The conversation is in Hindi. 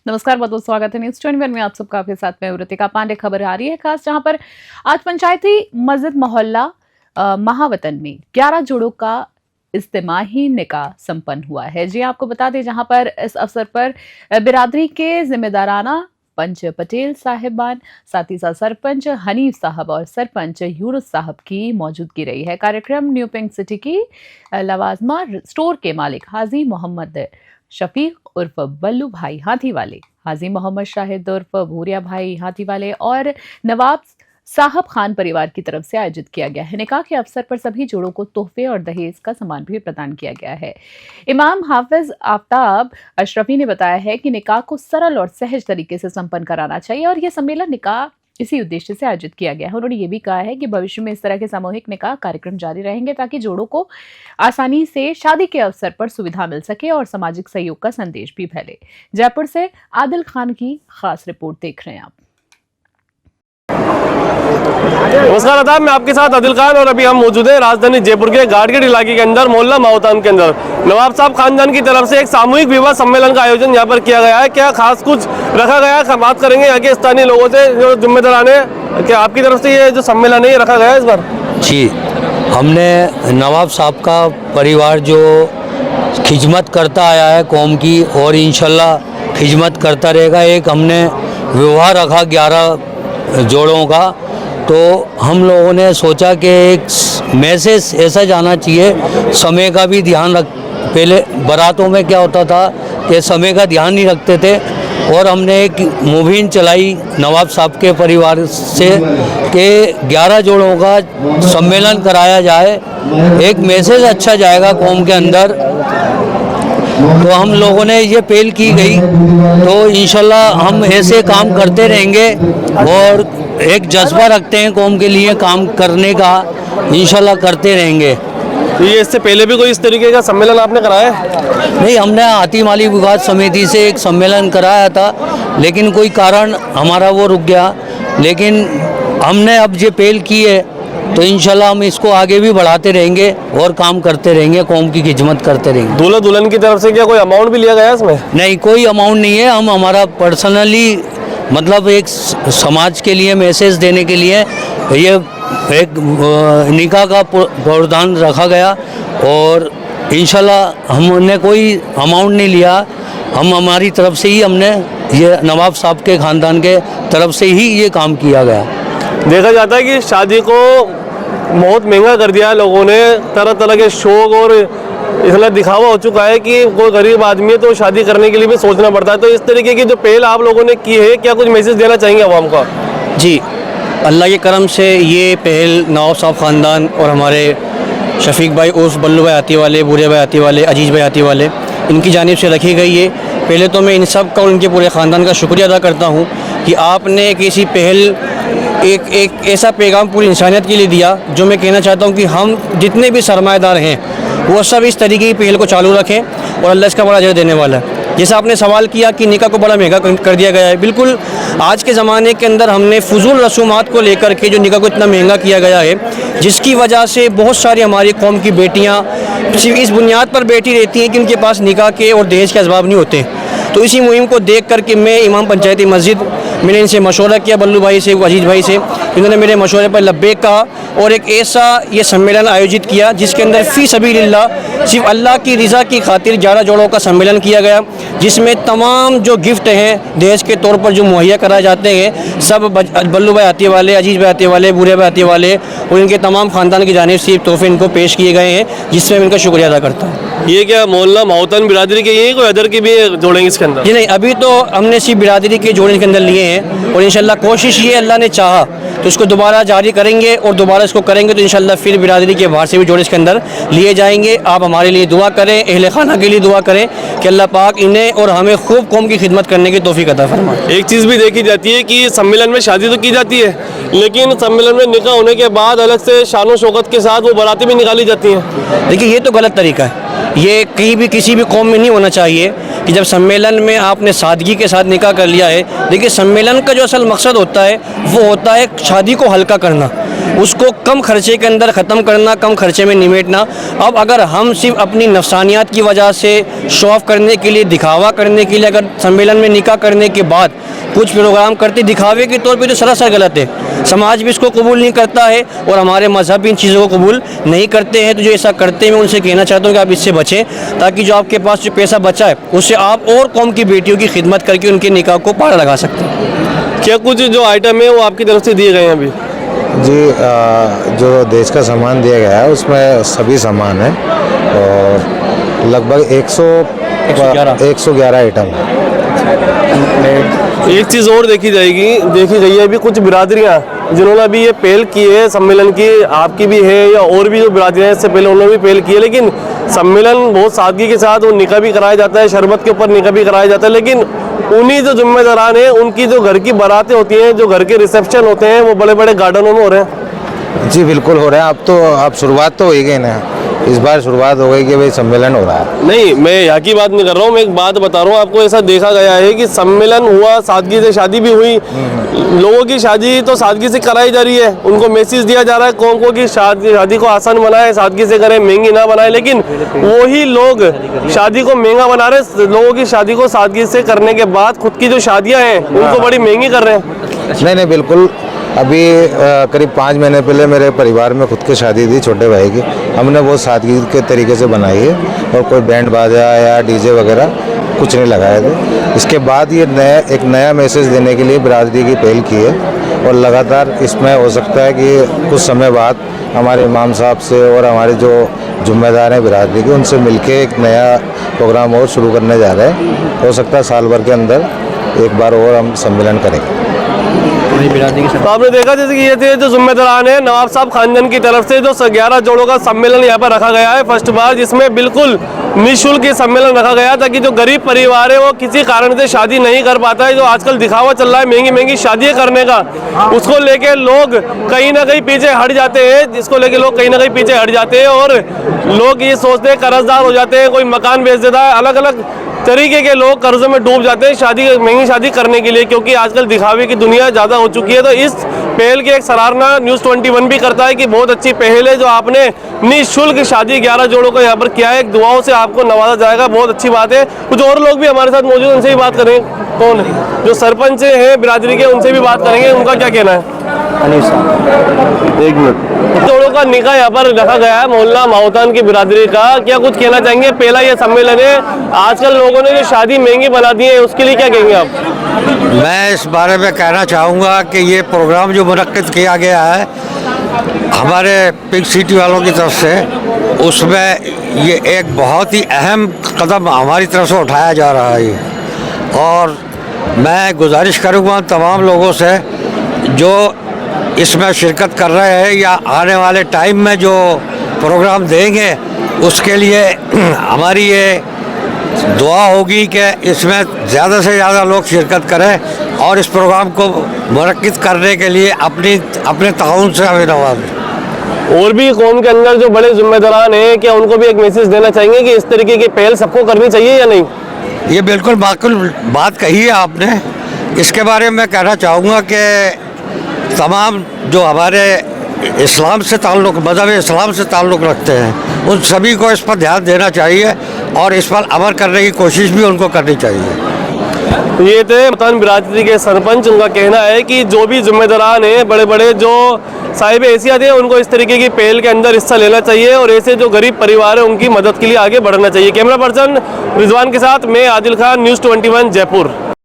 नमस्कार, बहुत बहुत स्वागत है न्यूज 21 में। आप सबका आपके साथ में ऋतिका पांडे। खबर आ रही है खास, जहां पर आज पंचायती मस्जिद मोहल्ला महावतन में 11 जोड़ों का इज्तिमाही निकाह संपन्न हुआ है। जी आपको बता दें, जहां पर इस अवसर पर बिरादरी के जिम्मेदाराना पंच पटेल साहिबान, साथ ही साथ सरपंच हनीफ साहब और सरपंच यूनुस साहब की मौजूदगी रही है। कार्यक्रम न्यू पिंक सिटी की लवाजमा स्टोर के मालिक हाजी मोहम्मद शफीक उर्फ बल्लू भाई हाथी वाले, हाजी मोहम्मद शाहिद उर्फ भूरिया भाई हाथी वाले और नवाब साहब खान परिवार की तरफ से आयोजित किया गया है। निकाह के अवसर पर सभी जोड़ों को तोहफे और दहेज का सामान भी प्रदान किया गया है। इमाम हाफिज आफ्ताब अशरफी ने बताया है कि निकाह को सरल और सहज तरीके से संपन्न कराना चाहिए और यह सम्मेलन निकाह इसी उद्देश्य से आयोजित किया गया है। उन्होंने ये भी कहा है कि भविष्य में इस तरह के सामूहिक निकाह कार्यक्रम जारी रहेंगे ताकि जोड़ों को आसानी से शादी के अवसर पर सुविधा मिल सके और सामाजिक सहयोग का संदेश भी फैले। जयपुर से आदिल खान की खास रिपोर्ट देख रहे हैं आप। नमस्कार आदाब, मैं आपके साथ आदिल खान और अभी हम मौजूद हैं राजधानी जयपुर के गाड़गेट इलाके के अंदर मोहल्ला मावतान के अंदर। नवाब साहब खानदान की तरफ से एक सामूहिक विवाह सम्मेलन का आयोजन यहाँ पर किया गया है। क्या खास कुछ रखा गया है, बात करेंगे यहाँ के स्थानीय लोगों से जो जिम्मेदारान है। क्या आपकी तरफ से ये जो सम्मेलन है ये रखा गया है इस बार? जी, हमने नवाब साहब का परिवार जो खिदमत करता आया है कौम की और इंशाल्लाह खिदमत करता रहेगा। एक हमने विवाह रखा 11 जोड़ों का, तो हम लोगों ने सोचा कि एक मैसेज ऐसा जाना चाहिए, समय का भी ध्यान रख। पहले बारातों में क्या होता था कि समय का ध्यान नहीं रखते थे और हमने एक मुहिम चलाई नवाब साहब के परिवार से कि 11 जोड़ों का सम्मेलन कराया जाए, एक मैसेज अच्छा जाएगा कौम के अंदर। तो हम लोगों ने ये पहल की गई, तो इंशाल्लाह हम ऐसे काम करते रहेंगे और एक जज्बा रखते हैं कौम के लिए काम करने का, इंशाल्लाह करते रहेंगे। तो ये इससे पहले भी कोई इस तरीके का सम्मेलन आपने कराया है? नहीं, हमने हाथी माली विकास समिति से एक सम्मेलन कराया था, लेकिन कोई कारण हमारा वो रुक गया। लेकिन हमने अब ये पहल की है तो इंशाल्लाह हम इसको आगे भी बढ़ाते रहेंगे और काम करते रहेंगे, कौम की खिदमत करते रहेंगे। दूल्हा दुल्हन की तरफ से क्या कोई अमाउंट भी लिया गया है इसमें? नहीं, कोई अमाउंट नहीं है। हम हमारा पर्सनली मतलब एक समाज के लिए मैसेज देने के लिए ये एक निकाह का प्रावधान रखा गया और इंशाल्लाह हमने कोई अमाउंट नहीं लिया। हम हमारी तरफ से ही हमने ये नवाब साहब के ख़ानदान के तरफ से ही ये काम किया गया। देखा जाता है कि शादी को बहुत महंगा कर दिया है लोगों ने, तरह तरह के शौक और इसलिए दिखावा हो चुका है कि कोई गरीब आदमी है तो शादी करने के लिए भी सोचना पड़ता है। तो इस तरीके की जो पहल आप लोगों ने की है, क्या कुछ मैसेज देना चाहेंगे आवाम का? जी, अल्लाह के करम से ये पहल नवाब साहब ख़ानदान और हमारे शफीक भाई उर्फ बल्लू भाई हाथी वाले, भूरे भाई हाथी वाले, अजीज भाई हाथी वाले, इनकी जानिब से रखी गई है। पहले तो मैं इन सब का और इनके पूरे ख़ानदान का शुक्रिया अदा करता हूँ कि आपने एक ऐसी पहल, एक ऐसा पैगाम पूरी इंसानियत के लिए दिया, जो मैं कहना चाहता हूँ कि हम जितने भी सरमाएदार हैं वो सब इस तरीके की पहल को चालू रखें और अल्लाह इसका बड़ा अजर देने वाला है। जैसा आपने सवाल किया कि निकाह को बड़ा महंगा कर दिया गया है, बिल्कुल आज के ज़माने के अंदर हमने फजूल रसूमात को लेकर के जो निकाह को इतना महंगा किया गया है, जिसकी वजह से बहुत सारी हमारी कौम की बेटियाँ सिर्फ इस बुनियाद पर बैठी रहती हैं कि उनके पास निकाह के और दहेज के असबाब नहीं होते। तो इसी मुहिम को देख करके मैं इमाम पंचायती मस्जिद, मैंने इनसे मशवरा किया, बल्लू भाई से, अजीज भाई से, इन्होंने मेरे मशवरे पर लब्बैक कहा और एक ऐसा ये सम्मेलन आयोजित किया जिसके अंदर फ़ी सबीलिल्लाह सिर्फ अल्लाह की रज़ा की खातिर 11 जोड़ों का सम्मेलन किया गया, जिसमें तमाम जो गिफ्ट हैं दहेज के तौर पर जो मुहैया कराए जाते हैं, सब बल्लू भाई हाथी वाले, अजीज भाई हाथी वाले, बूढ़े भाई हाथी वाले और इनके तमाम ख़ानदान की जानिब से तोहफे इनको पेश किए गए हैं, जिसमें मैं इनका शुक्रिया अदा करता हूँ। ये क्या मोहल्ला मावतान बिरादरी के ये कोई अदर के भी जोड़ेंगे इसके अंदर? जी नहीं, अभी तो हमने सिर्फ बिरादरी के जोड़े के अंदर लिए हैं और इंशाल्लाह कोशिश ये अल्लाह ने चाहा तो इसको दोबारा जारी करेंगे और दोबारा इसको करेंगे तो इंशाल्लाह फिर बिरादरी के बाहर से भी जोड़े इसके अंदर लिए जाएंगे। आप हमारे लिए दुआ करें, अहले खाना के लिए दुआ करें कि अल्लाह पाक इन्हें और हमें खूब कौम की खिदमत करने की तौफीक अता फरमाए। एक चीज़ भी देखी जाती है कि सम्मेलन में शादी तो की जाती है, लेकिन सम्मेलन में निकाह होने के बाद अलग से शान शौकत के साथ वो बारातें भी निकाली जाती हैं। देखिए, ये तो गलत तरीका है, ये कहीं भी किसी भी कौम में नहीं होना चाहिए। कि जब सम्मेलन में आपने सादगी के साथ निकाह कर लिया है, देखिए सम्मेलन का जो असल मकसद होता है वो होता है शादी को हल्का करना, उसको कम खर्चे के अंदर ख़त्म करना, कम खर्चे में निमेटना। अब अगर हम सिर्फ अपनी नफसानियात की वजह से शो ऑफ करने के लिए, दिखावा करने के लिए अगर सम्मेलन में निकाह करने के बाद कुछ प्रोग्राम करते दिखावे के तौर पे, तो सरासर गलत है। समाज भी इसको कबूल नहीं करता है और हमारे मजहब भी इन चीज़ों को कबूल नहीं करते हैं। तो जो ऐसा करते हैं मैं उनसे कहना चाहता हूँ कि आप इससे बचें, ताकि जो आपके पास जो पैसा बचा है उससे आप और कौम की बेटियों की खिदमत करके उनके निकाह को पार लगा सकते हैं। क्या कुछ जो आइटम है वो आपकी तरफ से दिए गए हैं अभी? जी, जो देश का सामान दिया गया है उसमें सभी सामान है और लगभग 111 आइटम है। एक चीज़ और देखी गई है अभी कुछ बिरादरियाँ जिन्होंने अभी ये पहल की है सम्मेलन की, आपकी भी है या और भी जो बिरादरियाँ इससे पहले उन्होंने भी पहल की है, लेकिन सम्मेलन बहुत सादगी के साथ वो निकाह भी कराया जाता है, शरबत के ऊपर निकाह भी कराया जाता है, लेकिन उन्हीं जो जिम्मेदारान हैं उनकी जो घर की बारातें होती हैं, जो घर के रिसेप्शन होते हैं, वो बड़े बड़े गार्डनों में हो रहे हैं। जी बिल्कुल हो रहा है। अब शुरुआत तो हो ही गई ना, इस बार शुरुआत हो गई कि भाई सम्मेलन हो रहा है। नहीं, मैं यहाँ की बात नहीं कर रहा हूँ, मैं एक बात बता रहा हूँ आपको। ऐसा देखा गया है कि सम्मेलन हुआ, सादगी से शादी भी हुई, लोगों की शादी तो सादगी से कराई जा रही है, उनको मैसेज दिया जा रहा है कौन को कि शादी को आसान बनाए, सादगी से करें, महंगी ना बनाए, लेकिन वही लोग शादी को महंगा बना रहे, लोगों की शादी को सादगी से करने के बाद खुद की जो शादियाँ हैं उनको बड़ी महंगी कर रहे हैं। नहीं बिल्कुल। अभी करीब 5 महीने पहले मेरे परिवार में खुद की शादी थी, छोटे भाई की। हमने वो सादगी के तरीके से बनाई है और कोई बैंड बाजा या डीजे वगैरह कुछ नहीं लगाए थे। इसके बाद ये एक नया मैसेज देने के लिए बिरादरी की पहल की है और लगातार इसमें हो सकता है कि कुछ समय बाद हमारे इमाम साहब से और हमारे जो जिम्मेदार हैं बिरादरी के, उनसे मिलके एक नया प्रोग्राम और शुरू करने जा रहे हैं। हो सकता है साल भर के अंदर एक बार और हम सम्मेलन करेंगे। तो आपने देखा जैसे कि ये थे जो जिम्मेदारान है नवाब साहब खानदान की तरफ से जो 11 जोड़ों का सम्मेलन यहाँ पर रखा गया है फर्स्ट बार, जिसमें बिल्कुल निःशुल्क सम्मेलन रखा गया ताकि जो गरीब परिवार है वो किसी कारण से शादी नहीं कर पाता है, जो आजकल दिखावा चल रहा है महंगी महंगी शादियाँ करने का, उसको लेके लोग कहीं ना कहीं पीछे हट जाते हैं, जिसको लेके लोग कहीं ना कहीं पीछे हट जाते हैं और लोग ये सोचते हैं कर्जदार हो जाते हैं, कोई मकान बेच देता है, अलग अलग तरीके के लोग कर्जों में डूब जाते हैं शादी महंगी शादी करने के लिए, क्योंकि आजकल दिखावे की दुनिया ज़्यादा हो चुकी है। तो इस पहल की एक सराहना न्यूज़ 21 भी करता है कि बहुत अच्छी पहल है जो आपने निःशुल्क शादी 11 जोड़ों को यहाँ पर किया है, दुआओं से आपको नवाजा जाएगा, बहुत अच्छी बात है। कुछ और लोग भी हमारे साथ मौजूद हैं, उनसे भी बात करेंगे। कौन है जो सरपंच हैं बिरादरी के, उनसे भी बात करेंगे, उनका क्या कहना है। एक मिनट। जोड़ों का निकाह यहाँ पर रखा गया है मोहल्ला माहौतान की बिरादरी का, क्या कुछ कहना चाहेंगे? पहला ये सम्मेलन है, आजकल लोगों ने जो शादी महंगी बना दी है उसके लिए क्या कहेंगे आप? मैं इस बारे में कहना चाहूँगा कि ये प्रोग्राम जो मुनक्किद किया गया है हमारे पिंक सिटी वालों की तरफ से, उसमें ये एक बहुत ही अहम कदम हमारी तरफ से उठाया जा रहा है और मैं गुजारिश करूँगा तमाम लोगों से जो इसमें शिरकत कर रहे हैं या आने वाले टाइम में जो प्रोग्राम देंगे उसके लिए हमारी ये दुआ होगी कि इसमें ज़्यादा से ज़्यादा लोग शिरकत करें और इस प्रोग्राम को मुनक्किद करने के लिए अपने ताउन से हमें नवाजें। और भी कौम के अंदर जो बड़े जिम्मेदारान हैं, क्या उनको भी एक मैसेज देना चाहेंगे कि इस तरीके की पहल सबको करनी चाहिए या नहीं? ये बिल्कुल माकूल बात कही है आपने। इसके बारे में कहना चाहूँगा कि तमाम जो हमारे इस्लाम से ताल्लुक़, मज़हब इस्लाम से ताल्लुक़ रखते हैं, उन सभी को इस पर ध्यान देना चाहिए और इस पर अमल करने की कोशिश भी उनको करनी चाहिए। ये थे माहौतान बिरादरी के सरपंच, उनका कहना है कि जो भी जिम्मेदारान हैं, बड़े बड़े जो साहिब हैसियत हैं, उनको इस तरीके की पहल के अंदर हिस्सा लेना चाहिए और ऐसे जो गरीब परिवार है उनकी मदद के लिए आगे बढ़ना चाहिए। कैमरा पर्सन रिजवान के साथ मैं आदिल खान, न्यूज़ 21 जयपुर।